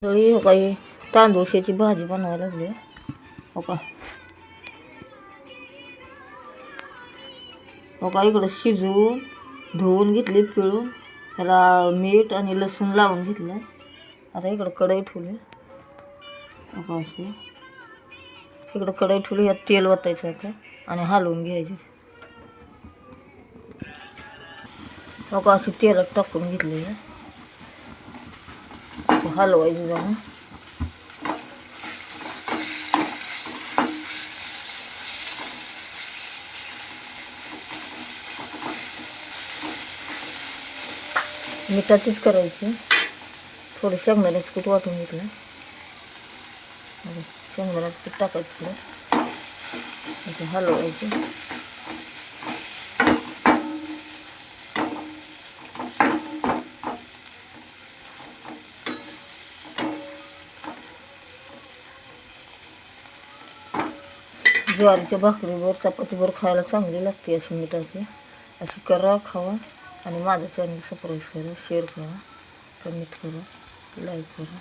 तळी हो काही तांदूळशाची भाजी बनवायला लागली हो का. हो का इकडं शिजवून धुवून घेतली, पिळून त्याला मीठ आणि लसूण लावून घेतलं. आता इकडं कढई ठेवली हो का. अशी इकडं कढई ठेवली, यात तेल वतायचं आता आणि हलवून घ्यायची हो का. अशी तेलात टाकून घेतली, हलवायची जाऊन. मिठाचीच करायची. थोडं शेंगदाण्याचं पीठ वाटून घेतलं, शेंगदाण्याचं पीठ टाकायचं, असं हलवायचं. ज्वारीच्या भाकरीवर चपातीवर खायला चांगली लागते अशी मिठाची. अशी करा, खावा आणि माझं चॅनल सबस्क्राईब करा, शेअर करा, कमेंट करा, लाईक करा.